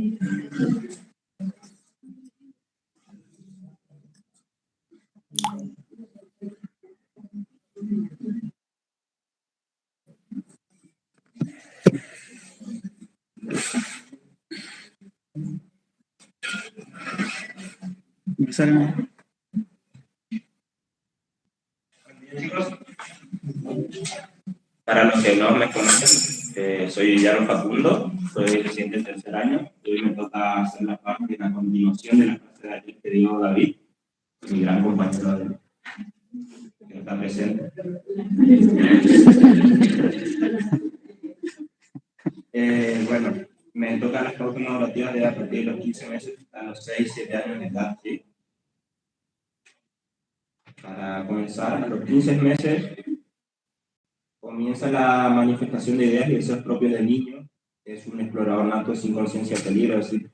Chicos, para los que no me conocen, soy Guillermo Facundo, soy residente del tercer año y hoy me toca hacer la parte de la continuación de la clase de ayer que dio David, mi gran compañero que está presente. Bueno, me tocan las pautas normativas de a partir de los 15 meses hasta los 6-7 años de edad, ¿sí? Para comenzar, a los 15 meses comienza la manifestación de ideas y deseos propios del niño. Es un explorador nato sin conciencia de peligro, es decir,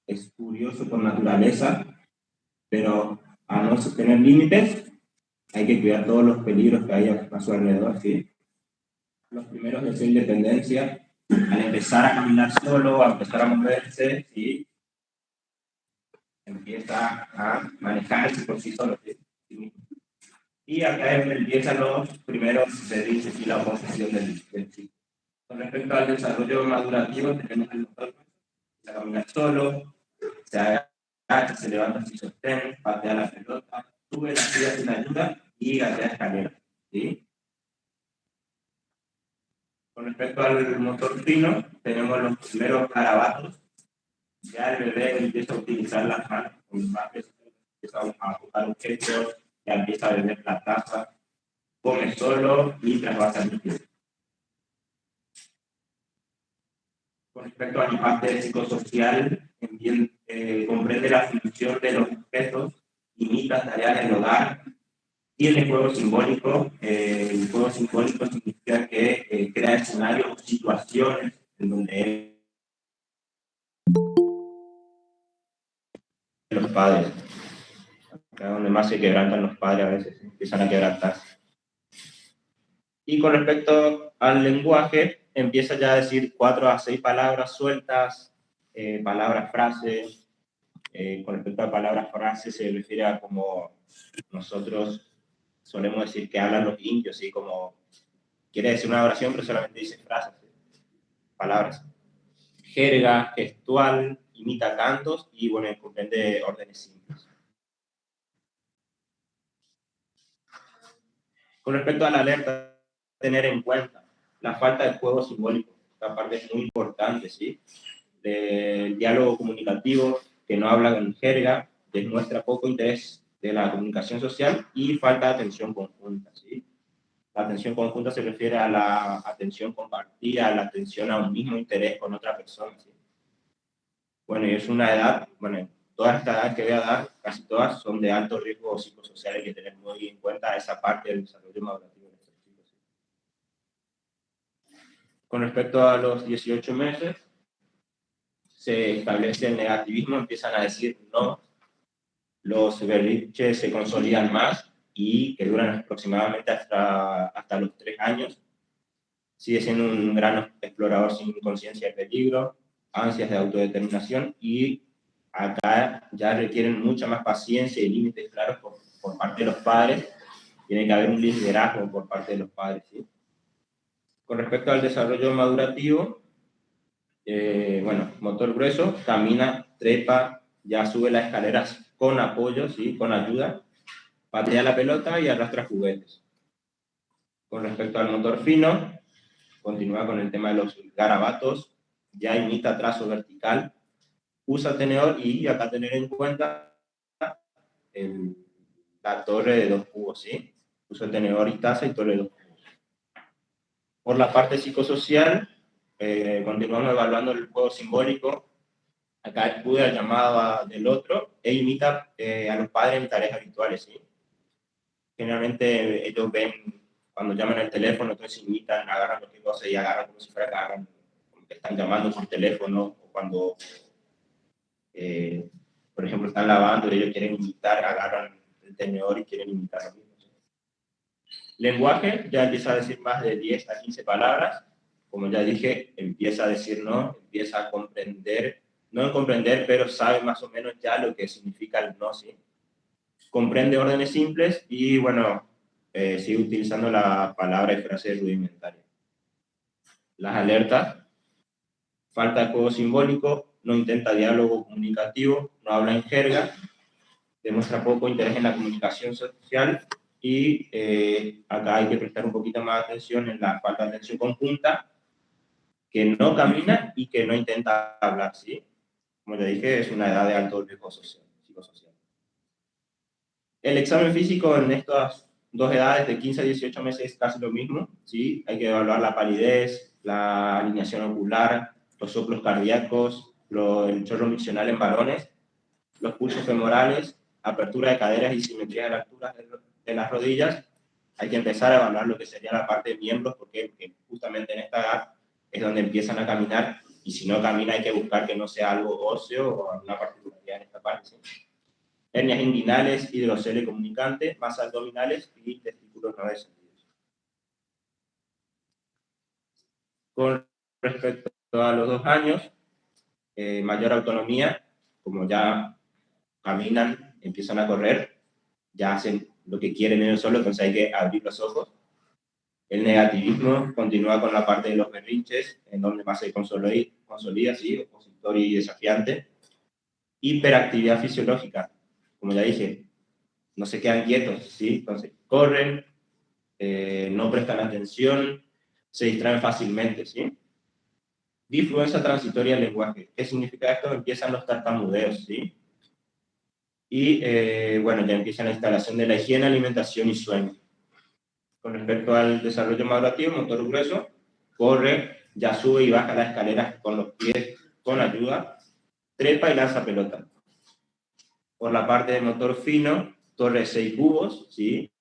es curioso por naturaleza, pero a no tener límites, hay que cuidar todos los peligros que hay a su alrededor, ¿sí? Los primeros deseos de independencia, al empezar a caminar solo, a empezar a moverse, ¿sí? Empieza a manejarse por sí solo, ¿sí? Y acá es donde empiezan los primeros derechos y la oposición del chico. Con respecto al desarrollo madurativo, tenemos el motor, se camina solo, se agacha, se levanta sin sostén, patea la pelota, sube la silla sin ayuda y gatea escaleras, ¿sí? Con respecto al motor fino, tenemos los primeros garabatos. Ya el bebé empieza a utilizar las manos, empieza a tocar objetos, ya empieza a beber la taza, come solo y trabaja líquido. Con respecto a la parte psicosocial, comprende la función de los objetos, imita tareas del hogar, tiene juego simbólico. El juego simbólico significa que crea escenarios o situaciones en donde los padres, acá donde más se quebrantan los padres, a veces empiezan a quebrantarse. Y con respecto al lenguaje, empieza ya a decir 4 a 6 palabras sueltas, palabras, frases. Con respecto a palabras, frases, se refiere a como nosotros solemos decir que hablan los indios, ¿sí? Como quiere decir una oración, pero solamente dice frases, ¿sí? Palabras. Jerga, gestual, imita cantos y, bueno, comprende órdenes simples. Con respecto a la alerta, tener en cuenta la falta de juego simbólico. Esta parte es muy importante, ¿sí? Del diálogo comunicativo, que no habla en jerga, demuestra poco interés de la comunicación social y falta de atención conjunta, ¿sí? La atención conjunta se refiere a la atención compartida, a la atención a un mismo interés con otra persona, ¿sí? Bueno, y es una edad, bueno, todas estas edades que voy a dar, casi todas son de alto riesgo psicosocial, hay que tener muy en cuenta esa parte del desarrollo madurativo de estos chicos, ¿sí? Con respecto a los 18 meses, se establece el negativismo, empiezan a decir no, los berrinches se consolidan más y que duran aproximadamente hasta los 3 años. Sigue siendo un gran explorador sin conciencia de peligro, ansias de autodeterminación y acá ya requieren mucha más paciencia y límites claros por parte de los padres. Tiene que haber un liderazgo por parte de los padres, ¿sí? Con respecto al desarrollo madurativo, bueno, motor grueso, camina, trepa, ya sube las escaleras con apoyo, ¿sí? Con ayuda, patea la pelota y arrastra juguetes. Con respecto al motor fino, continúa con el tema de los garabatos, ya imita trazo vertical, usa tenedor y acá tener en cuenta la torre de 2 cubos, ¿sí? Usa tenedor y taza y torre de 2 cubos. Por la parte psicosocial, continuamos evaluando el juego simbólico. Acá acude al llamado del otro e imita a los padres en tareas habituales, ¿sí? Generalmente ellos ven cuando llaman al teléfono, entonces imitan, agarran cualquier cosa y agarran como si fuera que agarran, como que están llamando por teléfono, o cuando, por ejemplo, están lavando y ellos quieren imitar, agarran el tenedor y quieren imitar lo mismo, ¿sí? Lenguaje, ya empieza a decir más de 10 a 15 palabras. Como ya dije, empieza a decir no, empieza a comprender no en comprender, pero sabe más o menos ya lo que significa el no, ¿sí? Comprende órdenes simples y, bueno, sigue utilizando la palabra y frase rudimentaria. Las alertas: falta de juego simbólico, no intenta diálogo comunicativo, no habla en jerga, demuestra poco interés en la comunicación social y acá hay que prestar un poquito más atención en la falta de atención conjunta, que no camina y que no intenta hablar, ¿sí? Como ya dije, es una edad de alto riesgo psicosocial. El examen físico en estas dos edades, de 15 a 18 meses, es casi lo mismo, ¿sí? Hay que evaluar la palidez, la alineación ocular, los soplos cardíacos, el chorro miccional en varones, los pulsos femorales, apertura de caderas y simetría de la altura de las rodillas. Hay que empezar a evaluar lo que sería la parte de miembros, porque justamente en esta edad es donde empiezan a caminar, y si no camina hay que buscar que no sea algo óseo o alguna particularidad en esta parte, ¿sí? Hernias inguinales, hidrocele comunicante, masas abdominales y testículos no descendidos. Con respecto a los 2 años, mayor autonomía, como ya caminan, empiezan a correr, ya hacen lo que quieren ellos solos, entonces hay que abrir los ojos. El negativismo continúa con la parte de los berrinches, en donde más se consolida, ¿sí? Opositor y desafiante. Hiperactividad fisiológica, como ya dije, no se quedan quietos, ¿sí? Entonces corren, no prestan atención, se distraen fácilmente, ¿sí? Disfluencia transitoria del lenguaje. ¿Qué significa esto? Empiezan los tartamudeos, ¿sí? Y, bueno, ya empieza la instalación de la higiene, alimentación y sueño. Con respecto al desarrollo madurativo, motor grueso, corre, ya sube y baja las escaleras con los pies con ayuda, trepa y lanza pelota. Por la parte de motor fino, corre 6 cubos, ¿sí?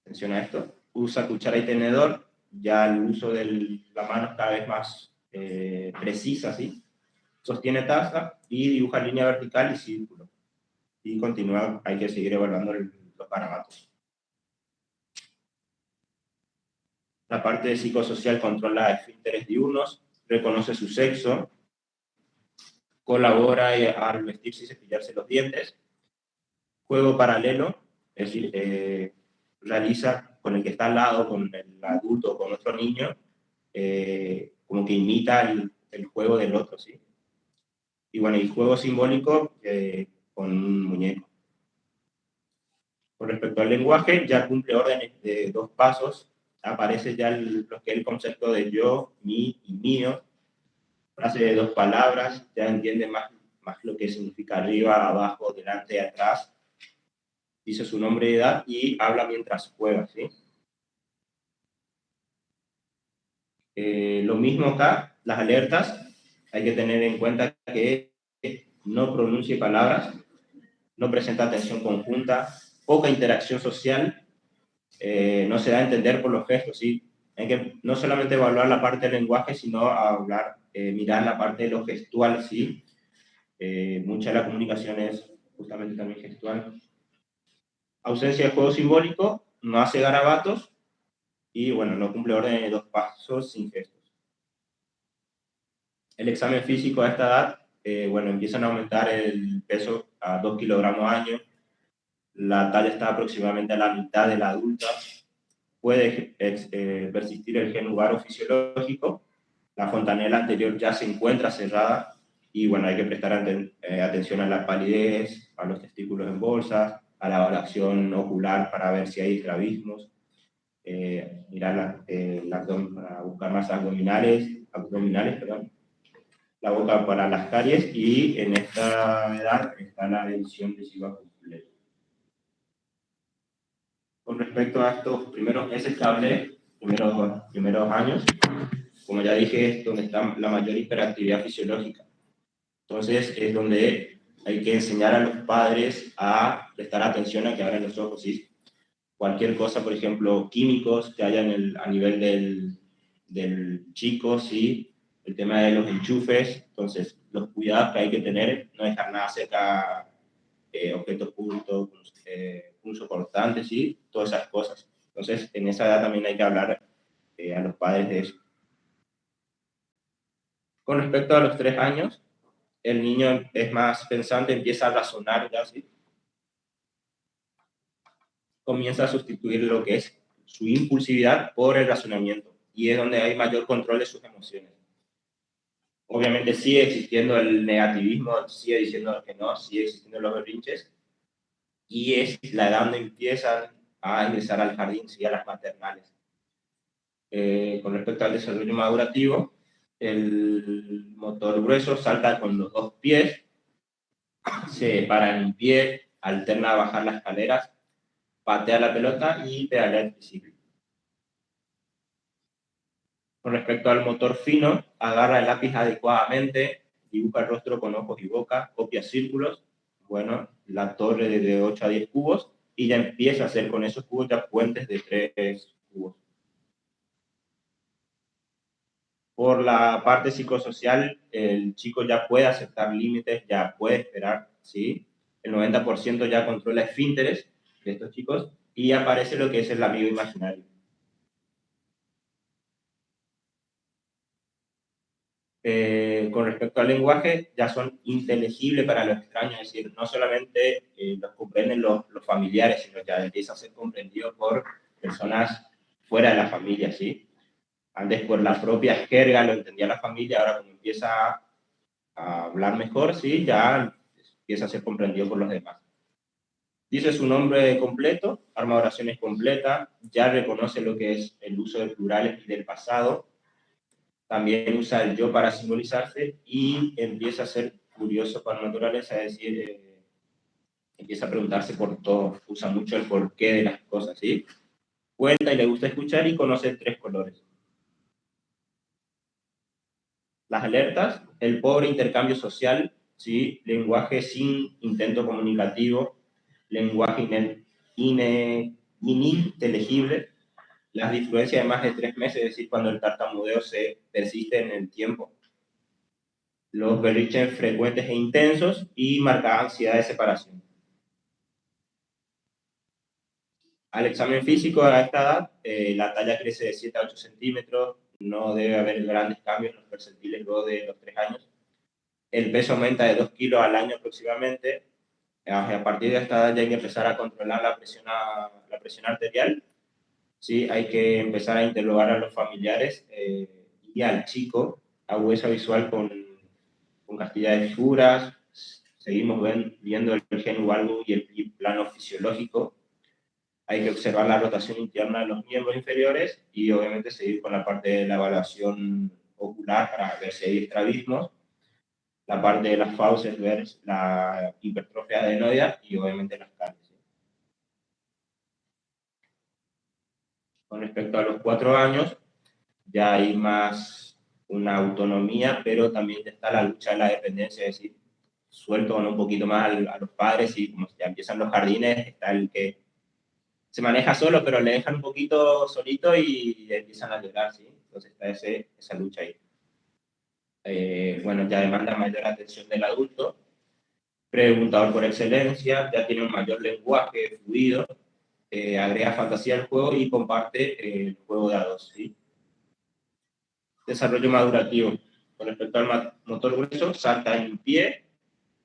Atención a esto. Usa cuchara y tenedor, ya el uso de la mano es cada vez más precisa, ¿sí? Sostiene taza y dibuja línea vertical y círculo. Y continúa, hay que seguir evaluando los parámetros. La parte de psicosocial controla esfínteres diurnos, reconoce su sexo, colabora al vestirse y cepillarse los dientes. Juego paralelo, es decir, realiza con el que está al lado, con el adulto o con otro niño, como que imita el juego del otro, ¿sí? Y bueno, y juego simbólico con un muñeco. Con respecto al lenguaje, ya cumple órdenes de 2 pasos, aparece ya lo que es el concepto de yo, mi y mío, frase de 2 palabras, ya entiende más lo que significa arriba, abajo, delante, atrás, dice su nombre y edad y habla mientras juega, ¿sí? Lo mismo acá, las alertas, hay que tener en cuenta que no pronuncie palabras, no presenta atención conjunta, poca interacción social, no se da a entender por los gestos, ¿sí? Hay que no solamente evaluar la parte del lenguaje, sino hablar, mirar la parte de lo gestual, ¿sí? Mucha de la comunicación es justamente también gestual. Ausencia de juego simbólico, no hace garabatos y, bueno, no cumple orden de 2 pasos sin gestos. El examen físico a esta edad, bueno, empiezan a aumentar el peso a 2 kilogramos año, la talla está aproximadamente a la mitad de la adulta, puede persistir el gen hugaro fisiológico, la fontanela anterior ya se encuentra cerrada y, bueno, hay que prestar atención a la palidez, a los testículos en bolsa, a la evaluación ocular para ver si hay estrabismos, mirar el abdomen para buscar masas abdominales, perdón, la boca para las caries y en esta edad está la división decisiva completa. Con respecto a estos primeros meses que hablé, primeros años, como ya dije, es donde está la mayor hiperactividad fisiológica. Entonces es donde hay que enseñar a los padres a prestar atención a que abran los ojos, ¿sí? Cualquier cosa, por ejemplo, químicos que hayan a nivel del chico, ¿sí? El tema de los enchufes, entonces los cuidados que hay que tener, no dejar nada cerca, objetos públicos, pulso cortante, ¿sí? Todas esas cosas. Entonces, en esa edad también hay que hablar a los padres de eso. Con respecto a los 3 años, el niño es más pensante, empieza a razonar ya, ¿sí? Comienza a sustituir lo que es su impulsividad por el razonamiento, y es donde hay mayor control de sus emociones. Obviamente sigue existiendo el negativismo, sigue diciendo que no, sigue existiendo los berrinches, y es la edad donde empiezan a ingresar al jardín, sí, a las maternales. Con respecto al desarrollo madurativo, el motor grueso salta con los dos pies, se para en pie, alterna a bajar las escaleras, patea la pelota y pedalea el triciclo. Con respecto al motor fino, agarra el lápiz adecuadamente, dibuja el rostro con ojos y boca, copia círculos, bueno, la torre de 8 a 10 cubos, y ya empieza a hacer con esos cubos ya puentes de 3 cubos. Por la parte psicosocial, el chico ya puede aceptar límites, ya puede esperar, ¿sí? El 90% ya controla esfínteres de estos chicos, y aparece lo que es el amigo imaginario. Con respecto al lenguaje, ya son inteligibles para los extraños, es decir, no solamente los comprenden los familiares, sino ya empieza a ser comprendido por personas fuera de la familia, ¿sí? Antes por la propia jerga lo entendía la familia, ahora como empieza a hablar mejor, ¿sí? Ya empieza a ser comprendido por los demás. Dice su nombre completo, arma oraciones completas, ya reconoce lo que es el uso de plurales y del pasado, también usa el yo para simbolizarse y empieza a ser curioso con la naturaleza, es decir, empieza a preguntarse por todo, usa mucho el porqué de las cosas, ¿sí? Cuenta y le gusta escuchar y conoce 3 colores. Las alertas, el pobre intercambio social, ¿sí? Lenguaje sin intento comunicativo, lenguaje ininteligible, las disfluencias de más de 3 meses, es decir, cuando el tartamudeo se persiste en el tiempo, los berrinches frecuentes e intensos y marcada ansiedad de separación. Al examen físico a esta edad, la talla crece de 7 a 8 centímetros, no debe haber grandes cambios en los percentiles luego de los 3 años. El peso aumenta de 2 kilos al año aproximadamente. A partir de esta edad ya hay que empezar a controlar la presión arterial. ¿Sí? Hay que empezar a interrogar a los familiares y al chico, agudeza visual con castilla de figuras. Seguimos viendo el gen valgo y el plano fisiológico. Hay que observar la rotación interna de los miembros inferiores y obviamente seguir con la parte de la evaluación ocular para ver si hay estrabismos, la parte de las fauces, ver la hipertrofia adenoidea y obviamente las caries. Con respecto a los 4 años, ya hay más una autonomía, pero también está la lucha de la dependencia, es decir, suelto un poquito más a los padres y como ya empiezan los jardines, está el que se maneja solo, pero le dejan un poquito solito y empiezan a llorar, ¿sí? Entonces está esa lucha ahí. Bueno, ya demanda mayor atención del adulto, preguntador por excelencia, ya tiene un mayor lenguaje fluido, agrega fantasía al juego y comparte el juego de a dos, ¿sí? Desarrollo madurativo. Con respecto al motor grueso, salta en pie,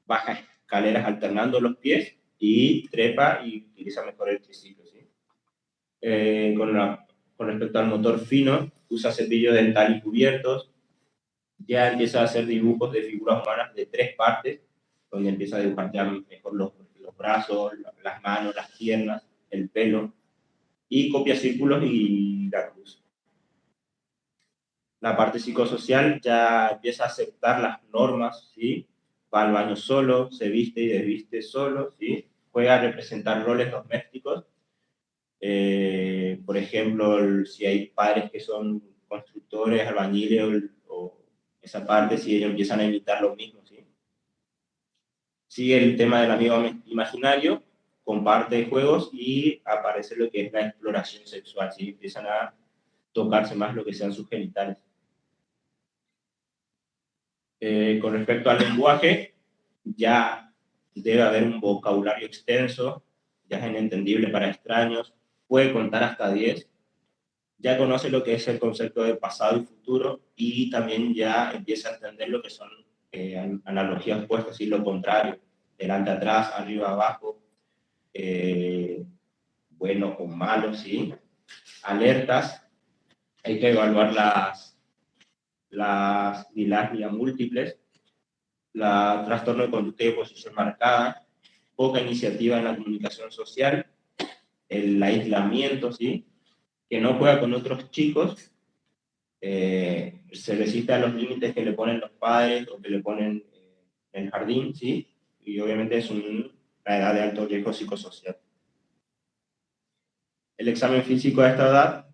baja escaleras alternando los pies y trepa y utiliza mejor el triciclo, ¿sí? Con respecto al motor fino, usa cepillo dental y cubiertos, ya empieza a hacer dibujos de figuras humanas de 3 partes, donde empieza a dibujar ya mejor los brazos, las manos, las piernas, el pelo, y copia círculos y la cruz. La parte psicosocial ya empieza a aceptar las normas, ¿sí? Va al baño solo, se viste y desviste solo, ¿sí? Juega a representar roles domésticos. Por ejemplo, si hay padres que son constructores, albañiles o esa parte, si ellos empiezan a imitar lo mismo, ¿sí? Sigue el tema del amigo imaginario, comparte juegos y aparece lo que es la exploración sexual, ¿sí? Empiezan a tocarse más lo que sean sus genitales. Con respecto al lenguaje, ya debe haber un vocabulario extenso, ya es entendible para extraños, puede contar hasta 10, ya conoce lo que es el concepto de pasado y futuro y también ya empieza a entender lo que son analogías opuestas, ¿sí? Lo contrario, delante atrás, arriba abajo, bueno o malo, ¿sí? Alertas, hay que evaluar las dilagias múltiples, trastorno de conducta y oposición marcada, poca iniciativa en la comunicación social, el aislamiento, ¿sí? Que no juega con otros chicos, se resiste a los límites que le ponen los padres o que le ponen en el jardín, ¿sí? Y obviamente es la edad de alto riesgo psicosocial. El examen físico a esta edad,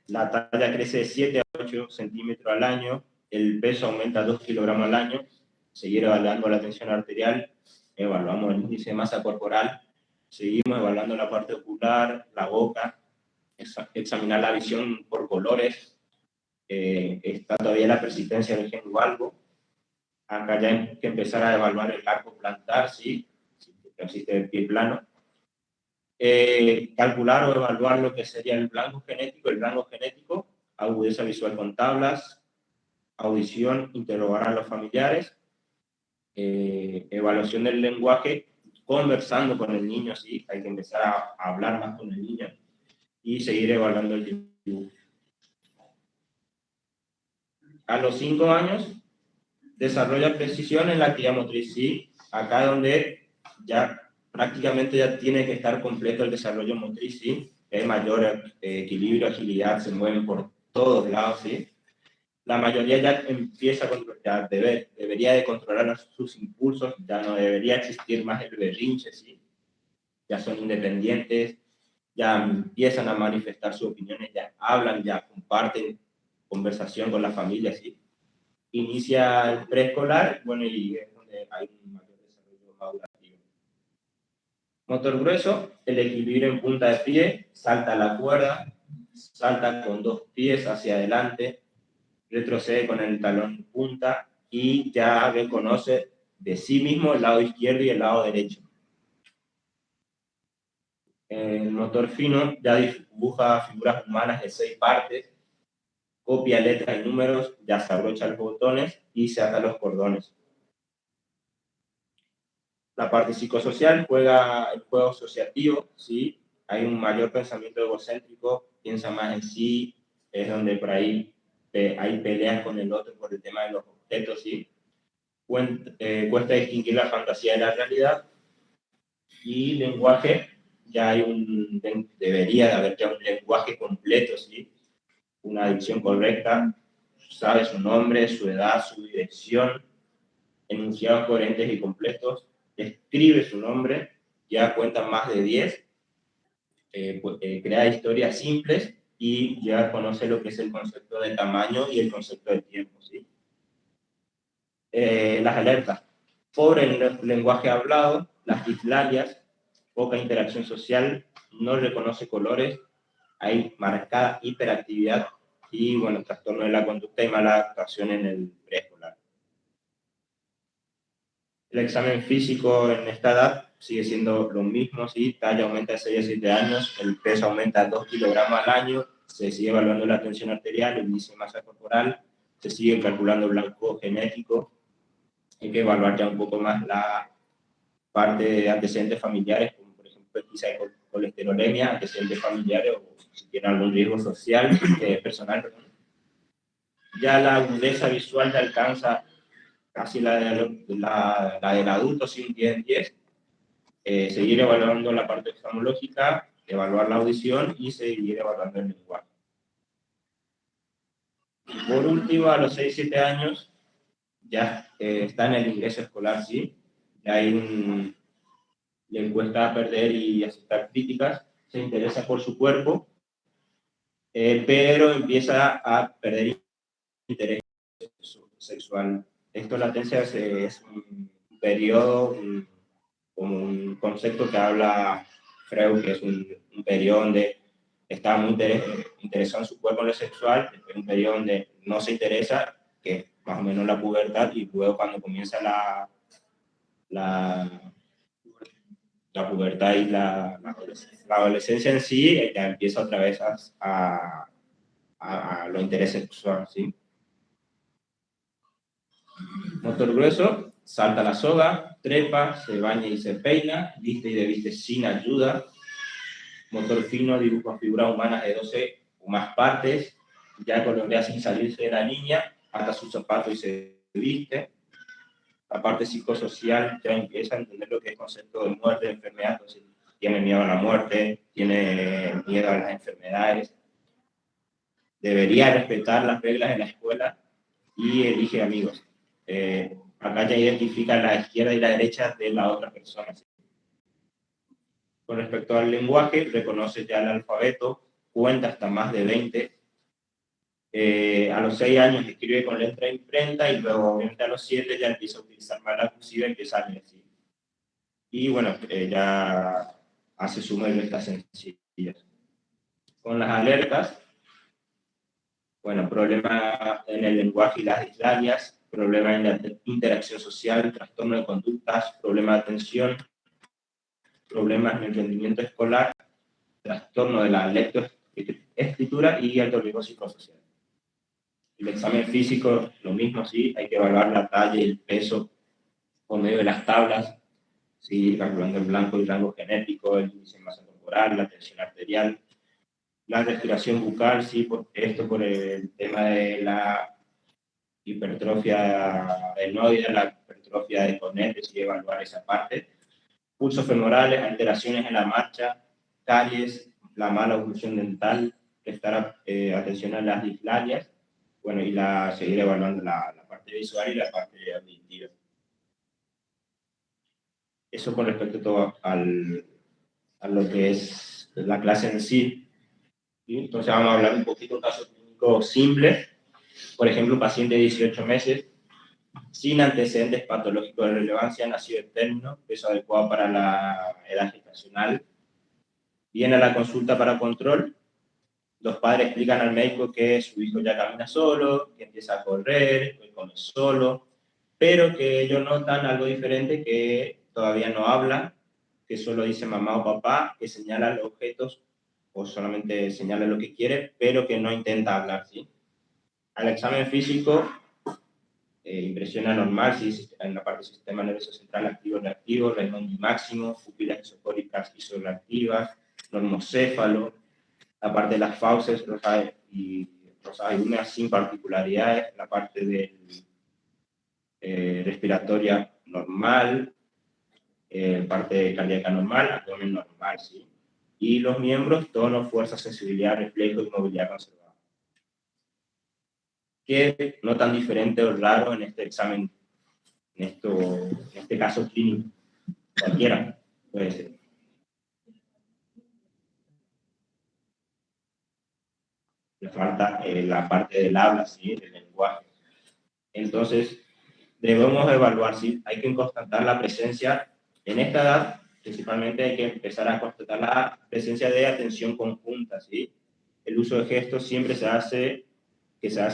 la talla crece de 7 a 8 centímetros al año, el peso aumenta 2 kilogramos al año, seguir evaluando la tensión arterial, evaluamos el índice de masa corporal, seguimos evaluando la parte ocular, la boca, examinar la visión por colores, está todavía la persistencia del gen valgo. Acá ya hay que empezar a evaluar el arco plantar, ¿sí? Si existe el pie plano. Calcular o evaluar lo que sería el rango genético, agudeza visual con tablas, audición, interrogar a los familiares, evaluación del lenguaje, conversando con el niño, ¿sí? Hay que empezar a hablar más con el niño y seguir evaluando el dibujo. A los 5 años, desarrolla precisión en la actividad motriz, ¿sí? Acá donde ya prácticamente ya tiene que estar completo el desarrollo motriz, ¿sí? Hay mayor equilibrio, agilidad, se mueven por todos lados, ¿sí? La mayoría ya empieza a controlar, debería de controlar sus impulsos, ya no debería existir más el berrinche, ¿sí? Ya son independientes, ya empiezan a manifestar sus opiniones, ya hablan, ya comparten conversación con la familia, ¿sí? Inicia el preescolar, bueno, y es donde hay un mayor desarrollo madurativo. Motor grueso, el equilibrio en punta de pie, salta la cuerda, salta con 2 pies hacia adelante, retrocede con el talón en punta y ya reconoce de sí mismo el lado izquierdo y el lado derecho. El motor fino ya dibuja figuras humanas de 6 partes, copia letras y números, ya se abrocha los botones y se ata los cordones. La parte psicosocial juega el juego asociativo, ¿sí? Hay un mayor pensamiento egocéntrico, piensa más en sí, es donde por ahí hay peleas con el otro por el tema de los objetos, ¿sí? Cuesta distinguir la fantasía de la realidad. Y lenguaje, ya hay debería de haber ya un lenguaje completo, ¿sí? Una dicción correcta, sabe su nombre, su edad, su dirección, enunciados coherentes y completos, escribe su nombre, ya cuenta más de 10, crea historias simples y ya conoce lo que es el concepto de tamaño y el concepto de tiempo, ¿sí? Las alertas, pobre el lenguaje hablado, las dislalias, poca interacción social, no reconoce colores, hay marcada hiperactividad y, bueno, trastorno de la conducta y mala adaptación en el preescolar. El examen físico en esta edad sigue siendo lo mismo, ¿sí? Talla aumenta de 6 a 7 años, el peso aumenta 2 kilogramos al año, se sigue evaluando la tensión arterial, el índice de masa corporal, se sigue calculando el blanco genético, hay que evaluar ya un poco más la parte de antecedentes familiares, como por ejemplo quizá colesterolemia, antecedentes familiares o si tiene algún riesgo social, personal. Perdón. Ya la agudeza visual te alcanza casi la del adulto, sí, un 10 en 10. Seguir evaluando la parte oftalmológica, evaluar la audición y seguir evaluando el lenguaje. Por último, a los 6-7 años, ya está en el ingreso escolar, ¿sí? Ya hay le cuesta perder y aceptar críticas, se interesa por su cuerpo, pero empieza a perder interés sexual. Esto, latencia, es un periodo, como un concepto que habla Freud, que es un periodo donde está muy interesado en su cuerpo en lo sexual, es un periodo donde no se interesa, que es más o menos la pubertad, y luego cuando comienza la pubertad y la adolescencia en sí, ya empieza otra vez a los intereses sexuales, ¿sí? Motor grueso, salta la soga, trepa, se baña y se peina, viste y desviste sin ayuda. Motor fino, dibuja figuras humanas de 12 o más partes, ya colorea sin salirse de la línea, ata sus zapatos y se viste. La parte psicosocial ya empieza a entender lo que es concepto de muerte, de enfermedad, entonces tiene miedo a la muerte, tiene miedo a las enfermedades, debería respetar las reglas de la escuela y elige amigos. Acá ya identifica la izquierda y la derecha de la otra persona. Con respecto al lenguaje, reconoce ya el alfabeto, cuenta hasta más de 20. A los 6 años escribe con letra de imprenta y luego, obviamente, a los 7 ya empieza a utilizar más la cursiva y empieza a leer así. Y bueno, ya hace sumas y restas sencillas. Con las alertas, bueno, problemas en el lenguaje y las dislalias, problemas en la interacción social, trastorno de conductas, problemas de atención, problemas en el rendimiento escolar, trastorno de la lectoescritura y alto riesgo psicosocial. El examen físico, lo mismo, sí, hay que evaluar la talla y el peso por medio de las tablas, sí, calculando el blanco y rango genético, el índice de masa corporal, la tensión arterial, la respiración bucal, sí, por el tema de la hipertrofia adenoide, la hipertrofia de cornetes y evaluar esa parte. Pulsos femorales, alteraciones en la marcha, caries, la mala oclusión dental, prestar atención a las dislalias, bueno, y seguir evaluando la parte visual y la parte auditiva. Eso con respecto a todo a lo que es la clase en sí. ¿Sí? Entonces vamos a hablar un poquito de un caso clínico simple. Por ejemplo, un paciente de 18 meses, sin antecedentes patológicos de relevancia, nacido en término, peso adecuado para la edad gestacional, viene a la consulta para control. Los padres explican al médico que su hijo ya camina solo, que empieza a correr, que come solo, pero que ellos notan algo diferente, que todavía no habla, que solo dice mamá o papá, que señala los objetos o solamente señala lo que quiere, pero que no intenta hablar, ¿sí? Al examen físico, impresión anormal, ¿sí? En la parte del sistema nervioso central activo-reactivo, Raymond máximo, pupilas isocóricas isoreactivas, normocéfalo, la parte de las fauces rosadas y húmedas sin particularidades, la parte del respiratoria normal, parte cardíaca normal, abdomen normal, ¿sí? Y los miembros, tono, fuerza, sensibilidad, reflejo y movilidad conservada. ¿Qué no tan diferente o raro en este examen, en este caso clínico? Cualquiera puede ser. Le falta la parte del habla, ¿sí? Del lenguaje. Entonces, debemos evaluar si hay que constatar la presencia, en esta edad, principalmente hay que empezar a constatar la presencia de atención conjunta, ¿sí? El uso de gestos siempre se hace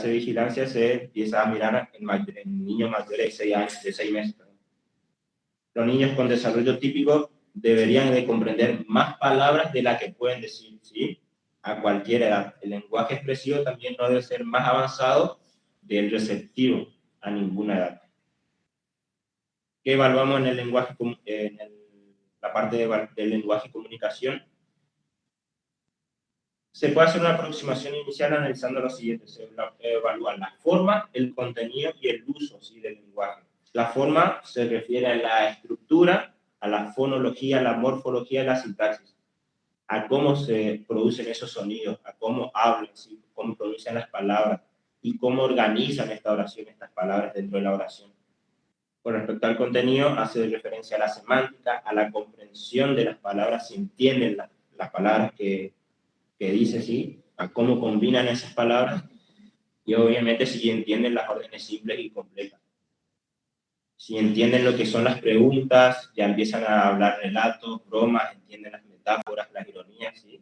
vigilancia, se empieza a mirar en niños mayores de 6 años, de 6 meses. Los niños con desarrollo típico deberían de comprender más palabras de las que pueden decir, ¿sí? A cualquier edad. El lenguaje expresivo también no debe ser más avanzado del receptivo a ninguna edad. ¿Qué evaluamos en el lenguaje, la parte del lenguaje y comunicación? Se puede hacer una aproximación inicial analizando lo siguiente. Se evalúa la forma, el contenido y el uso, ¿sí? Del lenguaje. La forma se refiere a la estructura, a la fonología, a la morfología y la sintaxis, a cómo se producen esos sonidos, a cómo hablan, ¿sí? Cómo pronuncian las palabras y cómo organizan esta oración, estas palabras dentro de la oración. Con respecto al contenido, hace referencia a la semántica, a la comprensión de las palabras, si entienden las palabras que dice, ¿sí? A cómo combinan esas palabras y obviamente si entienden las órdenes simples y complejas. Si entienden lo que son las preguntas, ya empiezan a hablar relatos, bromas, entienden las metáforas, las ironías, ¿sí?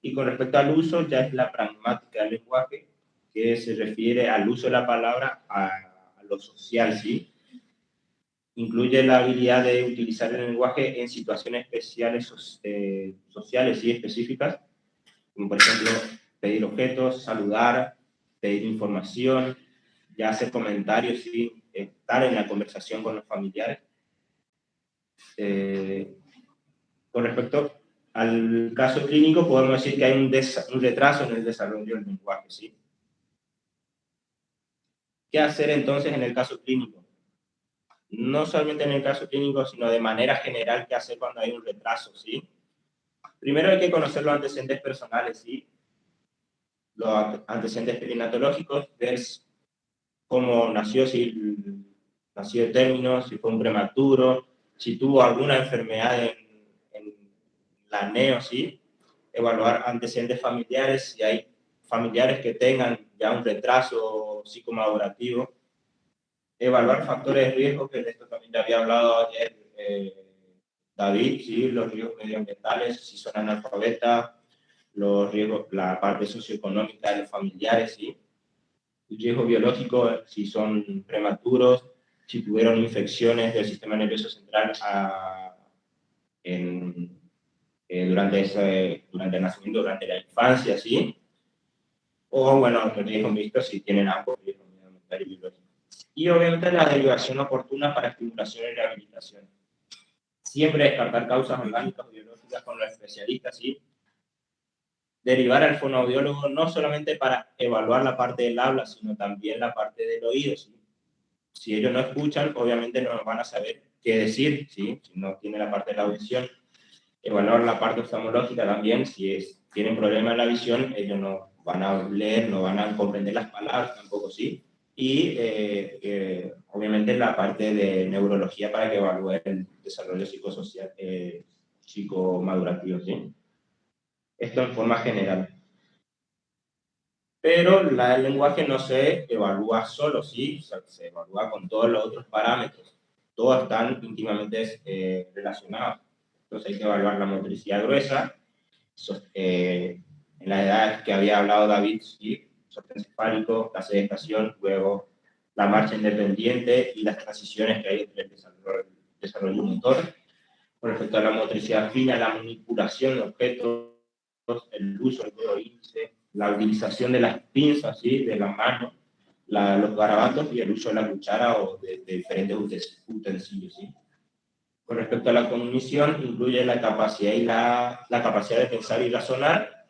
Y con respecto al uso, ya es la pragmática del lenguaje, que se refiere al uso de la palabra a lo social, ¿sí? Incluye la habilidad de utilizar el lenguaje en situaciones especiales, sociales y específicas, como por ejemplo pedir objetos, saludar, pedir información, ya hacer comentarios, ¿sí? Estar en la conversación con los familiares. Con respecto al caso clínico, podemos decir que hay un retraso en el desarrollo del lenguaje, ¿sí? ¿Qué hacer entonces en el caso clínico? No solamente en el caso clínico, sino de manera general, ¿qué hacer cuando hay un retraso, ¿sí? Primero hay que conocer los antecedentes personales, ¿sí? Los antecedentes perinatológicos, ver cómo nació, si nació de término, si fue un prematuro, si tuvo alguna enfermedad en la neo, ¿sí? Evaluar antecedentes familiares, si hay familiares que tengan ya un retraso psicomadurativo, evaluar factores de riesgo, que de esto también te había hablado ayer David, ¿sí? Los riesgos medioambientales, si son analfabetas, los riesgos, la parte socioeconómica de los familiares, ¿sí? El riesgo biológico, si son prematuros, si tuvieron infecciones del sistema nervioso central durante el nacimiento, durante la infancia, ¿sí? O, bueno, el riesgo mixto si tienen ambos, riesgos medioambiental y biológico. Y obviamente la derivación oportuna para estimulación y rehabilitación. Siempre descartar causas orgánicas o biológicas con los especialistas, ¿sí? Derivar al fonoaudiólogo no solamente para evaluar la parte del habla, sino también la parte del oído, ¿sí? Si ellos no escuchan, obviamente no van a saber qué decir, ¿sí? Si no tienen la parte de la audición. Evaluar la parte oftalmológica también, si tienen problemas en la visión, ellos no van a leer, no van a comprender las palabras tampoco, ¿sí? Y obviamente la parte de neurología para que evalúe el desarrollo psicosocial, psicomadurativo, ¿sí? Esto en forma general. Pero el lenguaje no se evalúa solo, ¿sí? O sea, se evalúa con todos los otros parámetros. Todos están íntimamente relacionados. Entonces hay que evaluar la motricidad gruesa, en la edad que había hablado David, ¿sí? Sostén cefálico, clase de estación, luego la marcha independiente y las transiciones que hay entre el desarrollo motor. Con respecto a la motricidad fina, la manipulación de objetos, el uso del dedo índice, la utilización de las pinzas, ¿sí? De las manos, los garabatos y el uso de la cuchara o de diferentes utensilios, ¿sí? Con respecto a la cognición, incluye la capacidad la capacidad de pensar y razonar.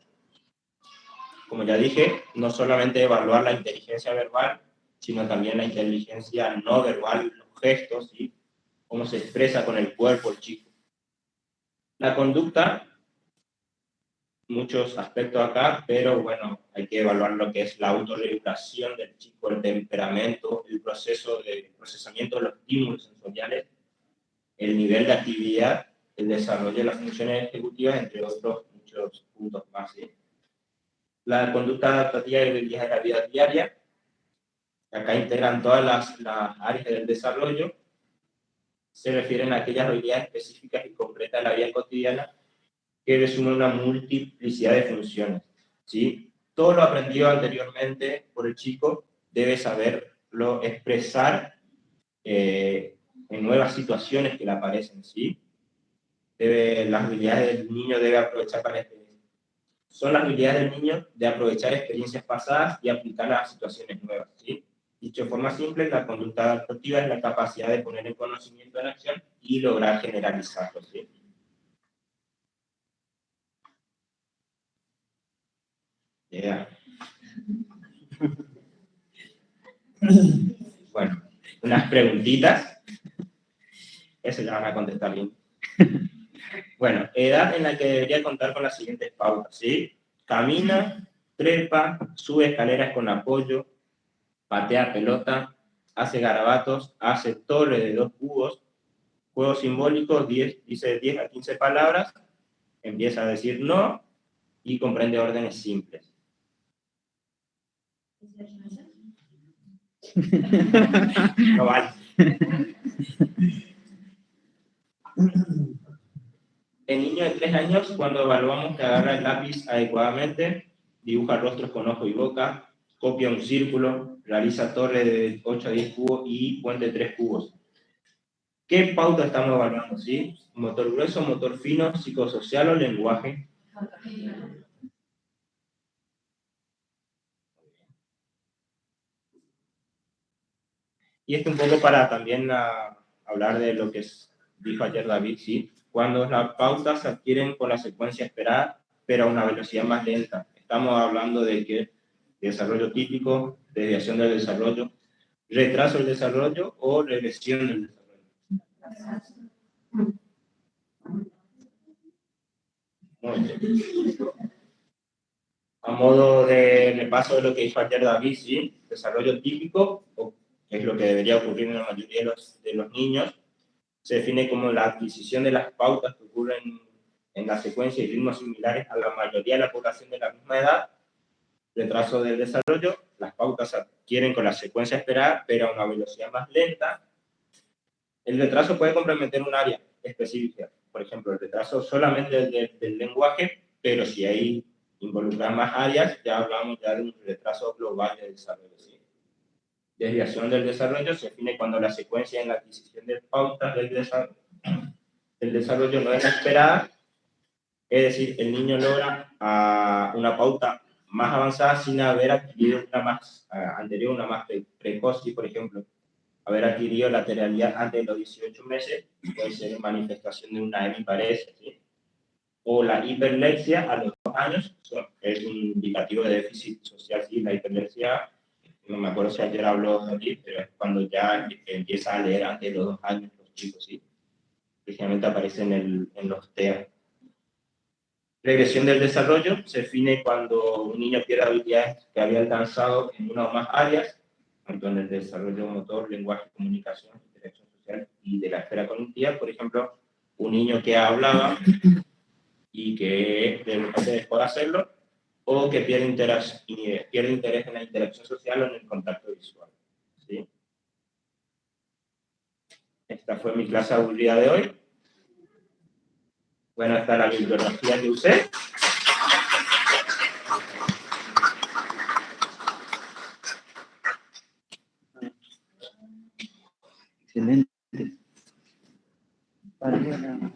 Como ya dije, no solamente evaluar la inteligencia verbal, sino también la inteligencia no verbal, los gestos, ¿sí? Cómo se expresa con el cuerpo el chico. La conducta, muchos aspectos acá, pero bueno, hay que evaluar lo que es la autorregulación del chico, el temperamento, el proceso de procesamiento de los estímulos sensoriales, el nivel de actividad, el desarrollo de las funciones ejecutivas, entre otros muchos puntos más, ¿sí? La conducta adaptativa y habilidades de la vida diaria, acá integran todas las áreas del desarrollo, se refieren a aquellas habilidades específicas y concretas de la vida cotidiana que resumen una multiplicidad de funciones, ¿sí? Todo lo aprendido anteriormente por el chico debe saberlo expresar en nuevas situaciones que le aparecen, ¿sí? Las habilidades del niño debe aprovechar son las habilidades del niño de aprovechar experiencias pasadas y aplicarlas a situaciones nuevas, ¿sí? Dicho de forma simple, la conducta adaptativa es la capacidad de poner el conocimiento en acción y lograr generalizarlo, ¿sí? Yeah. Bueno, unas preguntitas. Eso ya van a contestar bien. Bueno, edad en la que debería contar con las siguientes pautas, ¿sí? Camina, trepa, sube escaleras con apoyo, patea pelota, hace garabatos, hace torre de 2 cubos, juego simbólico, dice 10 a 15 palabras, empieza a decir no y comprende órdenes simples. No vale. El niño de 3 años, cuando evaluamos que agarra el lápiz adecuadamente, dibuja rostros con ojo y boca, copia un círculo, realiza torre de 8 a 10 cubos y puente de 3 cubos. ¿Qué pauta estamos evaluando? ¿Sí? Motor grueso, motor fino, psicosocial o lenguaje. Y esto un poco para también hablar de lo que dijo ayer David, ¿sí? Cuando las pautas se adquieren con la secuencia esperada, pero a una velocidad más lenta. Estamos hablando de que desarrollo típico, desviación del desarrollo, retraso del desarrollo o regresión del desarrollo. Muy bien. A modo de repaso de lo que dijo ayer David, ¿sí? Desarrollo típico, que es lo que debería ocurrir en la mayoría de los niños, se define como la adquisición de las pautas que ocurren en la secuencia y ritmos similares a la mayoría de la población de la misma edad. Retraso del desarrollo, las pautas se adquieren con la secuencia esperada, pero a una velocidad más lenta. El retraso puede comprometer un área específica, por ejemplo, el retraso solamente del lenguaje, pero si hay involucrar más áreas, ya hablamos ya de un retraso global del desarrollo. ¿Sí? Desviación del desarrollo se define cuando la secuencia en la adquisición de pautas del desarrollo no es la esperada, es decir, el niño logra una pauta más avanzada sin haber adquirido una más anterior, una más precoz, ¿sí? Por ejemplo, haber adquirido lateralidad antes de los 18 meses puede ser manifestación de una hemiparesia, ¿sí? O la hiperlexia a los 2 años, es un indicativo de déficit social, ¿sí? La hiperlexia, no me acuerdo si ayer habló de aquí, pero es cuando ya empieza a leer antes de los 2 años los chicos, ¿sí? Precisamente aparece en los TEA. Regresión del desarrollo se define cuando un niño pierde habilidades que había alcanzado en una o más áreas, tanto en el desarrollo motor, lenguaje, comunicación, interacción social y de la esfera cognitiva. Por ejemplo, un niño que hablaba y que de repente dejó de hacerlo, o que pierde interés en la interacción social o en el contacto visual. ¿Sí? Esta fue mi clase aburrida de hoy. Bueno, esta es la bibliografía que usé. Excelente. Vale.